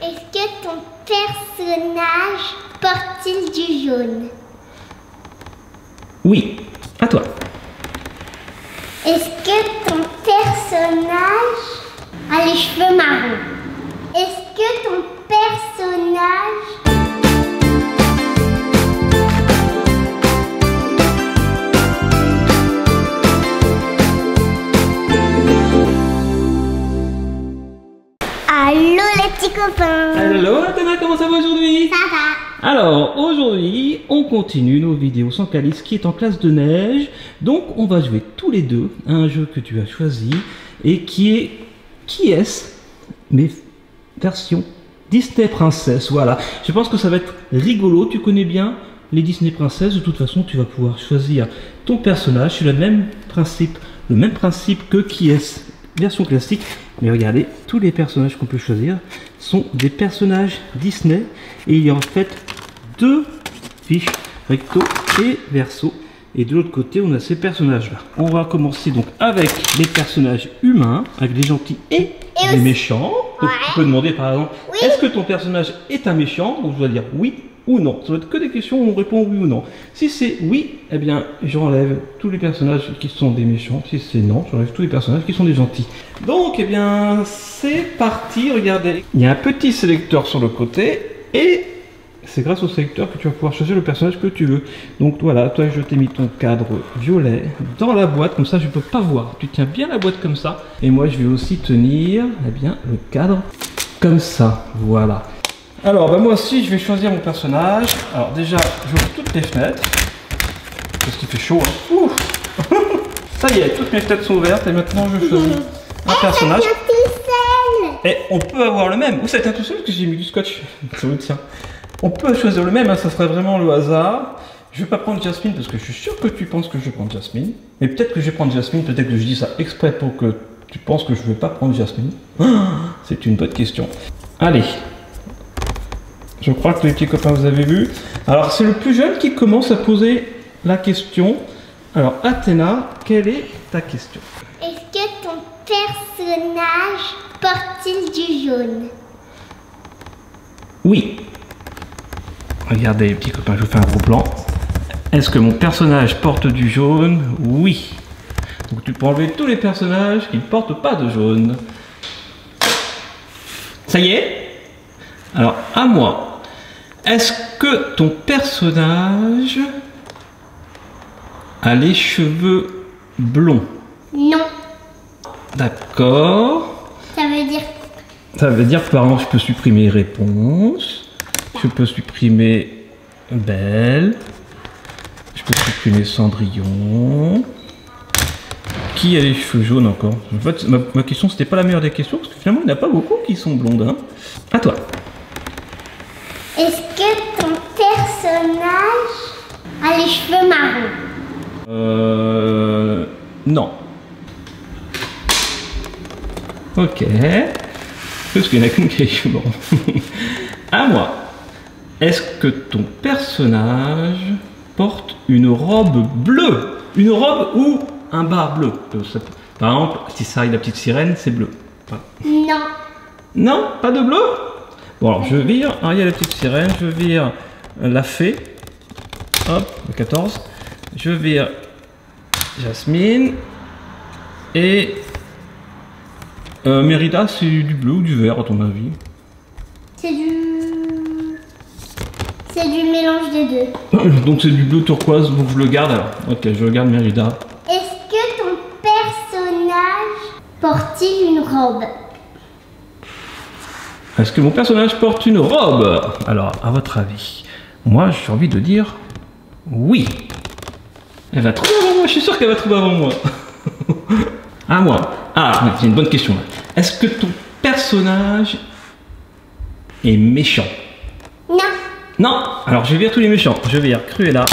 Est-ce que ton personnage porte-t-il du jaune? Oui. À toi. Est-ce que ton personnage a les cheveux marrons? Est-ce que ton personnage Allô les petits copains. Hello Athena, comment ça va aujourd'hui? Ça va. Alors aujourd'hui on continue nos vidéos sans Calice qui est en classe de neige. Donc on va jouer tous les deux à un jeu que tu as choisi et qui est mais version Disney Princess. Voilà, je pense que ça va être rigolo. Tu connais bien les Disney Princess, de toute façon tu vas pouvoir choisir ton personnage. C'est le même principe que qui est version classique. Mais regardez, tous les personnages qu'on peut choisir sont des personnages Disney. Et il y a en fait deux fiches, recto et verso. Et de l'autre côté, on a ces personnages-là. On va commencer donc avec les personnages humains, avec les gentils et les méchants. Donc, tu peux demander par exemple, est-ce que ton personnage est un méchant? Donc je dois dire oui ou non. Ça va être que des questions où on répond oui ou non. Si c'est oui, eh bien j'enlève tous les personnages qui sont des méchants. Si c'est non, j'enlève tous les personnages qui sont des gentils. Donc eh bien c'est parti, regardez. Il y a un petit sélecteur sur le côté et c'est grâce au sélecteur que tu vas pouvoir choisir le personnage que tu veux. Donc voilà, toi je t'ai mis ton cadre violet dans la boîte, comme ça je peux pas voir. Tu tiens bien la boîte comme ça. Et moi je vais aussi tenir eh bien, le cadre comme ça, voilà. Alors bah moi aussi je vais choisir mon personnage. Alors déjà j'ouvre toutes les fenêtres parce qu'il fait chaud hein. Ouh. Ça y est, toutes mes fenêtres sont ouvertes et maintenant je choisis un personnage. Et on peut avoir le même. Ou ça a été tout seul parce que j'ai mis du scotch. Ça vous tient. On peut choisir le même, hein, ça serait vraiment le hasard. Je vais pas prendre Jasmine parce que je suis sûr que tu penses que je vais prendre Jasmine. Mais peut-être que je vais prendre Jasmine, peut-être que je dis ça exprès pour que tu penses que je vais pas prendre Jasmine. C'est une bonne question. Allez. Je crois que les petits copains vous avez vu. Alors c'est le plus jeune qui commence à poser la question. Alors Athéna, quelle est ta question? Est-ce que ton personnage porte-t-il du jaune? Oui. Regardez les petits copains, je vous fais un gros plan. Est-ce que mon personnage porte du jaune? Oui. Donc tu peux enlever tous les personnages qui ne portent pas de jaune. Ça y est? Alors à moi. Est-ce que ton personnage a les cheveux blonds? Non. D'accord. Ça veut dire... Ça veut dire que par exemple je peux supprimer réponse. Je peux supprimer Belle. Je peux supprimer Cendrillon. Qui a les cheveux jaunes encore? En fait, ma question c'était pas la meilleure des questions parce que finalement il n'y en a pas beaucoup qui sont blondes. Hein. À toi. Est-ce que ton personnage a les cheveux marrons? Non. Ok. Parce qu'il n'y en a qu'une qui a les cheveux marrons. À moi. Est-ce que ton personnage porte une robe bleue? Une robe ou un bas bleu? Par exemple, si ça arrive la petite sirène, c'est bleu. Non. Non, pas de bleu? Bon alors je vire Ariel la petite sirène, je vire la fée, hop, le 14, je vire Jasmine et Mérida, c'est du bleu ou du vert à ton avis? C'est du mélange des deux. Donc c'est du bleu turquoise, donc je le garde alors. Ok, je regarde Mérida. Est-ce que ton personnage porte-t-il une robe? Est-ce que mon personnage porte une robe? Alors, à votre avis, moi j'ai envie de dire oui. Elle va trouver avant moi, je suis sûr qu'elle va trouver avant moi. À moi. Ah, c'est une bonne question là. Est-ce que ton personnage est méchant? Non. Non. Alors je vire tous les méchants. Je vire Cruella.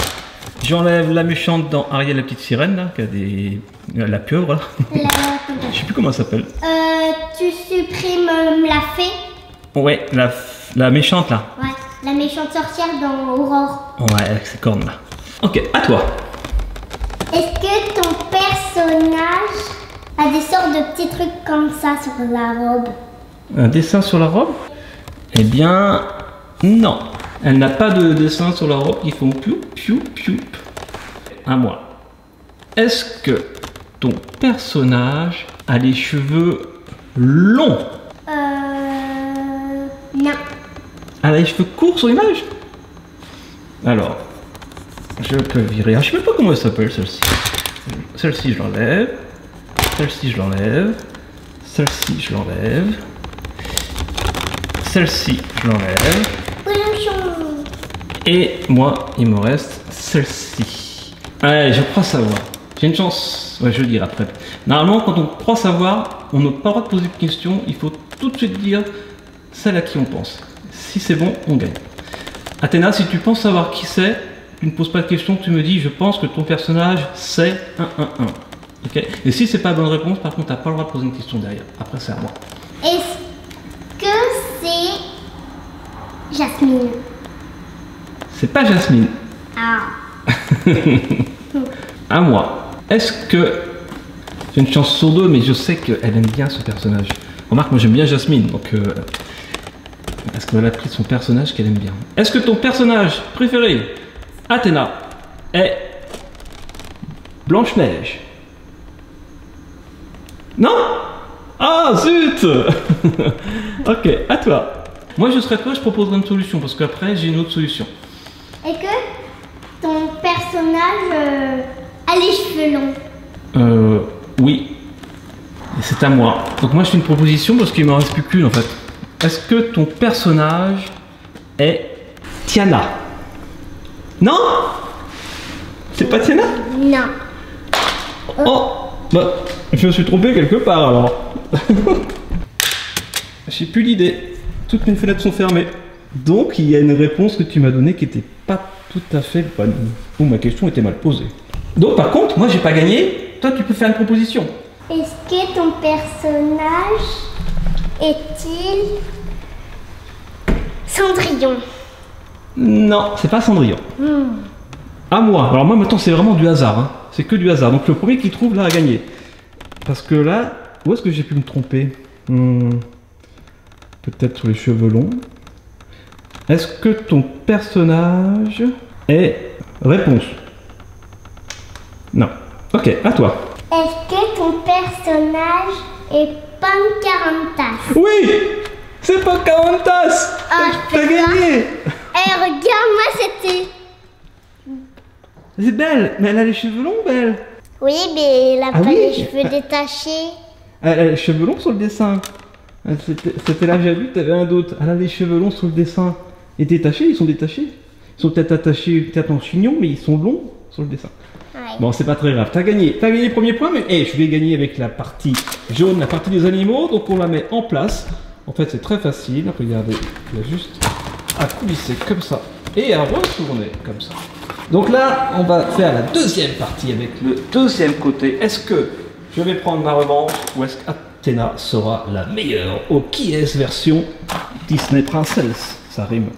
J'enlève la méchante dans Ariel la petite sirène là, qui a des... la pieuvre là. Je sais plus comment elle s'appelle. Tu supprimes la fée? Ouais, la méchante là. Ouais, la méchante sorcière dans Aurore. Ouais, avec ses cornes là. Ok, à toi. Est-ce que ton personnage a des sortes de petits trucs comme ça sur la robe? Un dessin sur la robe? Eh bien, non. Elle n'a pas de dessin sur la robe qui font piou, piou, piou. À moi. Est-ce que ton personnage a les cheveux longs? Non. Elle a les cheveux courts sur l'image? Alors, je peux virer. Ah, je sais même pas comment elle s'appelle celle-ci. Celle-ci, je l'enlève. Celle-ci, je l'enlève. Celle-ci, je l'enlève. Celle-ci, je l'enlève. Et moi, il me reste celle-ci. Allez, je crois savoir. J'ai une chance. Ouais, je le dirai après. Normalement, quand on croit savoir, on n'a pas le droit de poser de questions. Il faut tout de suite dire celle à qui on pense. Si c'est bon, on gagne. Athéna, si tu penses savoir qui c'est, tu ne poses pas de questions, tu me dis je pense que ton personnage c'est 1. Ok. Et si c'est pas la bonne réponse, par contre, tu n'as pas le droit de poser une question derrière. Après, c'est à moi. Est-ce que c'est Jasmine? C'est pas Jasmine. Ah. À moi. Est-ce que j'ai une chance sur deux, mais je sais qu'elle aime bien ce personnage. Remarque, moi j'aime bien Jasmine, donc est-ce qu'elle a pris son personnage qu'elle aime bien? Est-ce que ton personnage préféré, Athéna, est Blanche-Neige? Non? Ah zut. Ok, à toi. Moi je serais toi, je proposerai une solution, parce qu'après j'ai une autre solution. Est-ce que ton personnage a les cheveux longs? Oui. Et c'est à moi. Donc moi je fais une proposition parce qu'il ne m'en reste plus qu'une en fait. Est-ce que ton personnage est Tiana? Non? C'est pas Tiana? Non. Oh, bah, je me suis trompé quelque part alors. J'ai plus l'idée. Toutes mes fenêtres sont fermées. Donc il y a une réponse que tu m'as donnée qui n'était pas tout à fait bonne. Ou ma question était mal posée. Donc par contre, moi j'ai pas gagné. Toi tu peux faire une proposition. Est-ce que ton personnage est-il Cendrillon? Non, c'est pas Cendrillon. À moi. Alors moi maintenant c'est vraiment du hasard. Hein. C'est que du hasard. Donc le premier qui trouve là a gagné. Parce que là, où est-ce que j'ai pu me tromper? Peut-être sur les cheveux longs. Est-ce que ton personnage est... Réponse. Non. Ok, à toi. Est-ce que ton personnage est Pocahontas? Oui! C'est Pocahontas! Ah, T'as gagné! Eh, regarde-moi, c'était... C'est Belle, mais elle a les cheveux longs, Belle. Oui, mais elle a Ah pas oui. les cheveux détachés. Elle a les cheveux longs sur le dessin. C'était là, j'ai vu, t'avais un doute. Elle a les cheveux longs sur le dessin. Et détachés, ils sont détachés. Ils sont peut-être attachés peut-être en chignon, mais ils sont longs sur le dessin. Ouais. Bon, c'est pas très grave. T'as gagné le premier point, mais je vais gagner avec la partie jaune, la partie des animaux. Donc on la met en place. En fait, c'est très facile. Regardez, il y a juste à coulisser comme ça et à retourner comme ça. Donc là, on va faire la deuxième partie avec le deuxième côté. Est-ce que je vais prendre ma revanche ou est-ce qu'Athéna sera la meilleure au Qui est version Disney Princess? Ça rime.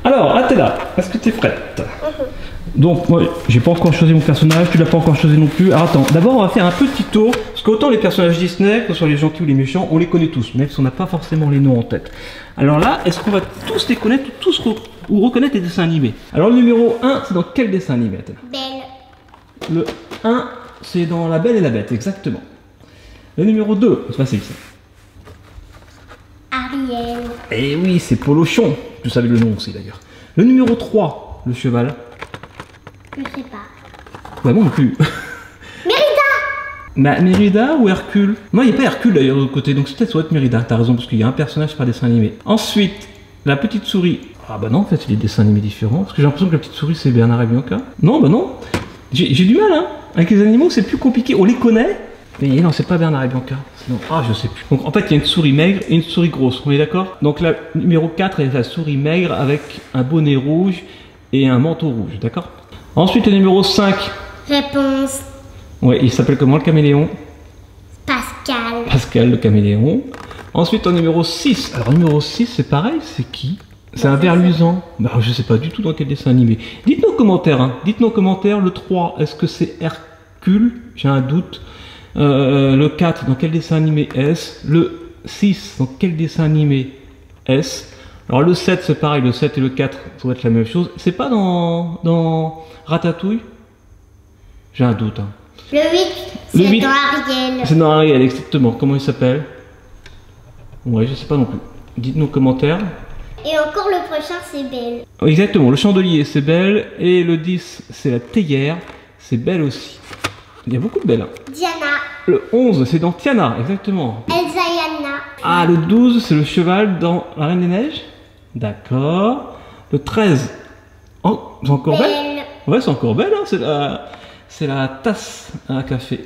Alors, Athéna, est-ce que tu es prête? Donc, moi, j'ai pas encore choisi mon personnage, tu l'as pas encore choisi non plus. Alors, attends, d'abord, on va faire un petit tour. Parce qu'autant les personnages Disney, que ce soit les gentils ou les méchants, on les connaît tous, même si on n'a pas forcément les noms en tête. Alors là, est-ce qu'on va tous les connaître ou tous ou reconnaître les dessins animés? Alors, le numéro 1, c'est dans quel dessin animé, Athéna? Belle. Le 1, c'est dans La Belle et la Bête, exactement. Le numéro 2, c'est facile ça. Ariel. Eh oui, c'est Polochon. Tu savais le nom aussi d'ailleurs. Le numéro 3, le cheval. Je sais pas. Ouais, moi non plus. Mérida. Mérida ou Hercule? Non, il n'y a pas Hercule d'ailleurs de l'autre côté, donc c'est peut-être soit Mérida, t'as raison, parce qu'il y a un personnage par dessin animé. Ensuite, la petite souris. Ah bah non, en fait, c'est des dessins animés différents, parce que j'ai l'impression que la petite souris c'est Bernard et Bianca. Non, bah non. J'ai du mal, hein. Avec les animaux, c'est plus compliqué. On les connaît, mais non, c'est pas Bernard et Bianca. Sinon, je sais plus. Donc en fait, il y a une souris maigre et une souris grosse, on est d'accord? Donc la numéro 4 est la souris maigre avec un bonnet rouge et un manteau rouge, d'accord? Ensuite, le numéro 5. Réponse. Ouais, il s'appelle comment le caméléon? Pascal. Pascal le caméléon. Ensuite, en numéro 6. Alors, numéro 6, c'est pareil, c'est qui? C'est un ver luisant. Bah, je sais pas du tout dans quel dessin animé. Dites-nous en commentaire, hein. Dites-nous en commentaire, le 3, est-ce que c'est Hercule? J'ai un doute. Le 4, dans quel dessin animé est-ce? Le 6, dans quel dessin animé est-ce? Alors le 7 c'est pareil, le 7 et le 4 ça doit être la même chose. C'est pas dans Ratatouille? J'ai un doute. Hein. Le 8, Le c'est 8. dans Ariel. C'est dans Ariel, exactement. Comment il s'appelle? Ouais, je sais pas non plus. Dites-nous en commentaire. Et encore le prochain, c'est Belle. Exactement, le chandelier c'est Belle. Et le 10 c'est la théière. C'est Belle aussi. Il y a beaucoup de Belle. Hein. Diana. Le 11 c'est dans Tiana, exactement. Elsa et Anna. Ah, le 12 c'est le cheval dans La Reine des Neiges. D'accord. Le 13. Oh, c'est encore Belle? Belle. Ouais, c'est encore Belle, hein. C'est la tasse à café.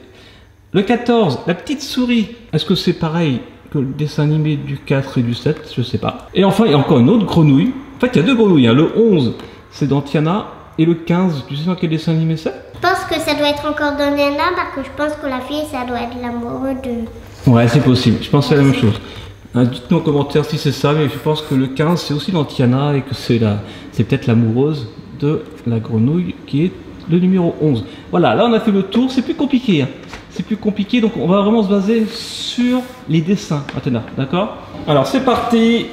Le 14, la petite souris. Est-ce que c'est pareil que le dessin animé du 4 et du 7? Je sais pas. Et enfin, il y a encore une autre grenouille. En fait, il y a deux grenouilles. Hein. Le 11, c'est dans Tiana. Et le 15, tu sais dans quel dessin animé c'est? Je pense que ça doit être encore dans Diana parce que je pense que la fille, ça doit être l'amoureux de... Ouais, c'est possible. Je pense que c'est la même chose. Dites-nous en commentaire si c'est ça, mais je pense que le 15, c'est aussi dans Tiana et que c'est peut-être l'amoureuse de la grenouille qui est le numéro 11. Voilà, là on a fait le tour, c'est plus compliqué. Hein. C'est plus compliqué, donc on va vraiment se baser sur les dessins, Athéna, d'accord? Alors c'est parti.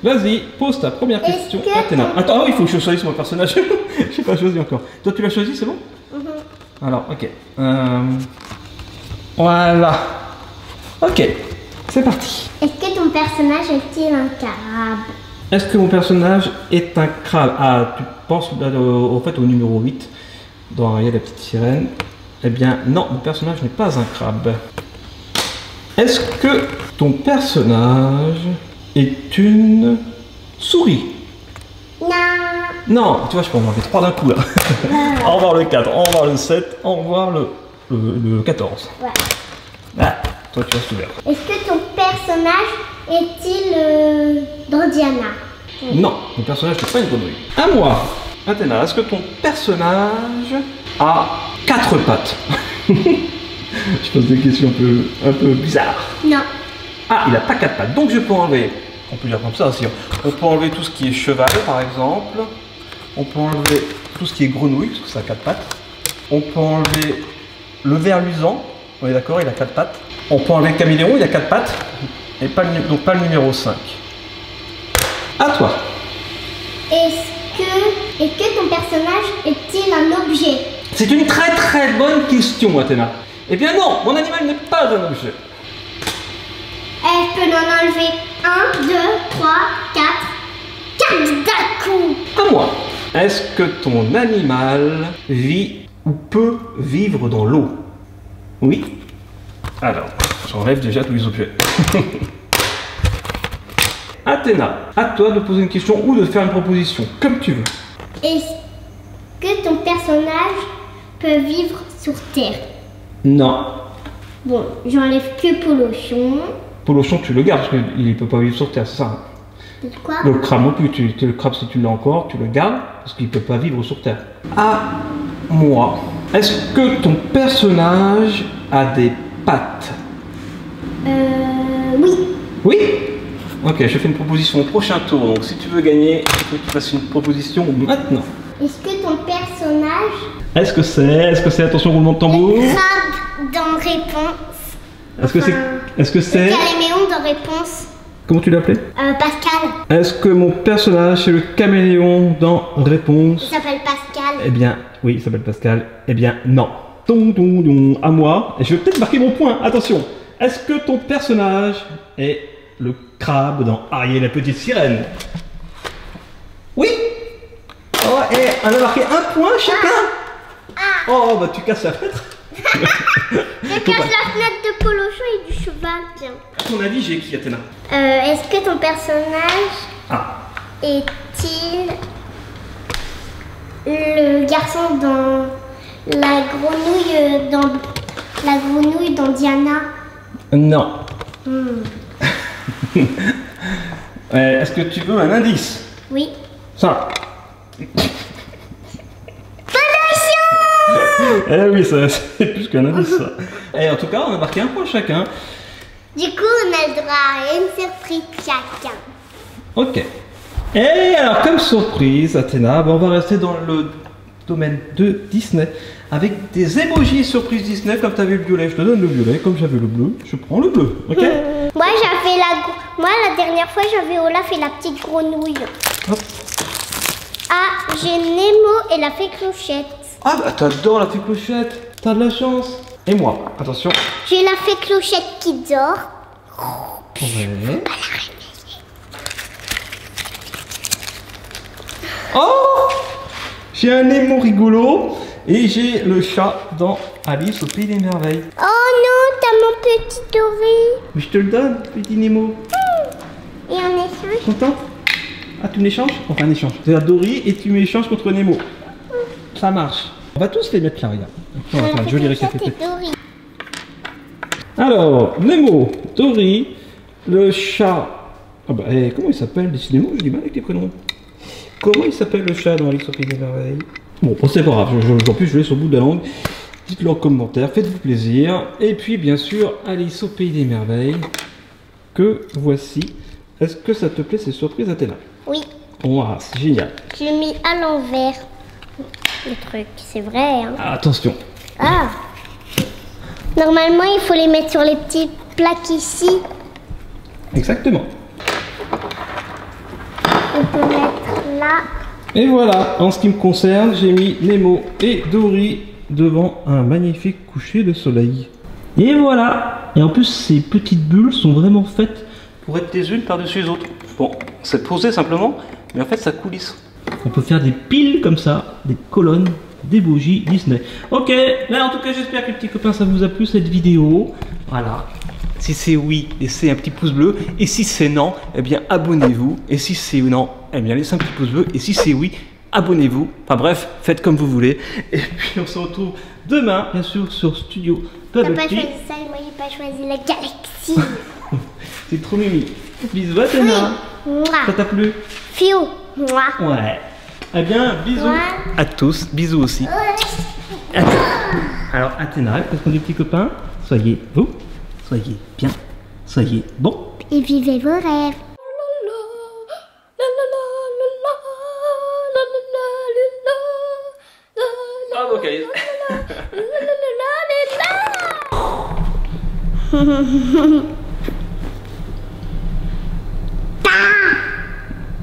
Vas-y, pose ta première question, Athéna. Attends, il faut que je choisisse mon personnage. Je n'ai pas choisi encore. Toi tu l'as choisi, c'est bon? Alors, ok. Voilà. Ok, c'est parti. Est-ce que ton personnage est-il un crabe? Est-ce que mon personnage est un crabe? Ah, tu penses au fait au numéro 8 dans Ariel la petite sirène? Eh bien non, mon personnage n'est pas un crabe. Est-ce que ton personnage est une souris? Non. Non, tu vois, je peux en enlever 3 d'un coup là. Au revoir le 4, au revoir le 7, au revoir le 14. Ouais. Ah, toi tu restes ouvert. Est-ce que ton personnage est-il dans Diana? Non, mon personnage n'est pas une grenouille. À moi. Athéna, est-ce que ton personnage a 4 pattes? Je pose des questions un peu bizarres. Non. Ah, il n'a pas 4 pattes, donc je peux enlever. On peut dire comme ça aussi. On peut enlever tout ce qui est cheval, par exemple. On peut enlever tout ce qui est grenouille, parce que ça a 4 pattes. On peut enlever le ver luisant. On est d'accord, il a 4 pattes. On peut enlever le caméléon, il a 4 pattes. Et donc pas le numéro 5. À toi. Est-ce que ton personnage est-il un objet? C'est une très très bonne question, Athéna. Eh bien non, mon animal n'est pas un objet. Je peux en enlever 1, 2, 3, 4. 4 d'un coup. À moi. Est-ce que ton animal vit ou peut vivre dans l'eau? Oui. Alors, j'enlève déjà tous les objets. Athéna, à toi de poser une question ou de faire une proposition, comme tu veux. Est-ce que ton personnage peut vivre sur Terre? Non. Bon, j'enlève que Polochon. Polochon, tu le gardes parce qu'il ne peut pas vivre sur Terre, c'est ça? C'est quoi? Le crabe non plus, le crabe si tu l'as encore, tu le gardes parce qu'il ne peut pas vivre sur Terre. À moi. Est-ce que ton personnage a des pattes? Oui. Oui? Ok, je fais une proposition au prochain tour, donc si tu veux gagner, il faut que tu fasses une proposition maintenant. Est-ce que ton personnage Est-ce que c'est, attention roulement de tambour? crabe dans Réponse? Est-ce que c'est, Caméléon dans Réponse? comment tu l'appelais? Pascal. Est-ce que mon personnage c'est le caméléon dans Il Réponse? s'appelle Pascal. Eh bien, oui, il s'appelle Pascal. Eh bien, non. À moi. Et je vais peut-être marquer mon point, attention. Est-ce que ton personnage est le crabe dans Ariel la petite sirène? Oui. Oh, et on a marqué un point chacun. Oh, bah tu casses la fenêtre. Je casse la fenêtre de Polochon et du cheval, tiens. À ton avis, j'ai qui, Athéna? Est-ce que ton personnage est-il le garçon dans la grenouille dans Diana? Non. Est-ce que tu veux un indice? Oui. Ça. Eh oui, ça, c'est plus qu'un indice, ça. Et en tout cas, on a marqué un point chacun. Du coup, on a le droit à une surprise chacun. Ok. Et alors, comme surprise, Athéna, on va rester dans le domaine de Disney avec des emojis surprises Disney. Comme tu avais le violet, je te donne le violet. Comme j'avais le bleu, je prends le bleu. Ok? Moi, la dernière fois, j'avais Olaf et la petite grenouille. Hop. Ah, j'ai Nemo et la fée Clochette. Ah bah t'adores la fée Clochette. T'as de la chance. Et moi, attention. J'ai la fée Clochette qui dort. Ouais. Oh, j'ai un Nemo rigolo et j'ai le chat dans Alice au Pays des Merveilles. Oh non, t'as mon petit Doré. Mais je te le donne, petit Nemo. Et en échange, Content? Ah, tu m'échanges? Enfin, un échange. Tu as Dory et tu m'échanges contre Nemo. Ça marche. On va tous les mettre là, regarde. On va faire un joli récapitulatif. Alors, Nemo, Dory, le chat. Ah bah, comment il s'appelle? Décidément, j'ai du mal avec les prénoms. Comment il s'appelle le chat dans Alice au Pays des Merveilles? Bon, c'est pas grave, en plus je laisse au bout de la langue. Dites-le en commentaire, faites-vous plaisir. Et puis bien sûr, Alice au Pays des Merveilles, que voici. Est-ce que ça te plaît ces surprises, Athéna? oui, Wow, c'est génial. je l'ai mis à l'envers. Le truc, c'est vrai. Hein. Ah, attention. Ah. Normalement, il faut les mettre sur les petites plaques ici. Exactement. On peut mettre là. Et voilà, en ce qui me concerne, j'ai mis Nemo et Dory devant un magnifique coucher de soleil. Et voilà. Et en plus, ces petites bulles sont vraiment faites pour être les unes par-dessus les autres. Bon, c'est posé simplement, mais en fait, ça coulisse. On peut faire des piles comme ça, des colonnes, des bougies Disney. Ok, mais en tout cas, j'espère que les petits copains, ça vous a plu cette vidéo. Voilà. Si c'est oui, laissez un petit pouce bleu. Et si c'est non, eh bien abonnez-vous. Et si c'est non, eh bien laissez un petit pouce bleu. Et si c'est oui, abonnez-vous. Enfin bref, faites comme vous voulez. Et puis on se retrouve demain, bien sûr, sur Studio T'as pas Bubble Tea. choisi ça et moi j'ai pas choisi la galaxie. C'est trop mimi. Bisous à Athéna. Ça t'a plu? Fiu. Moi. Ouais. Eh bien, bisous Ouais. à tous. Bisous aussi. Alors Athéna, qu'est-ce qu'on dit, petits copains? Soyez vous. Soyez bien, soyez bon. Et vivez vos rêves. Ah, vocalise.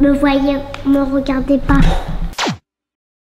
Me voyez, me regardez pas.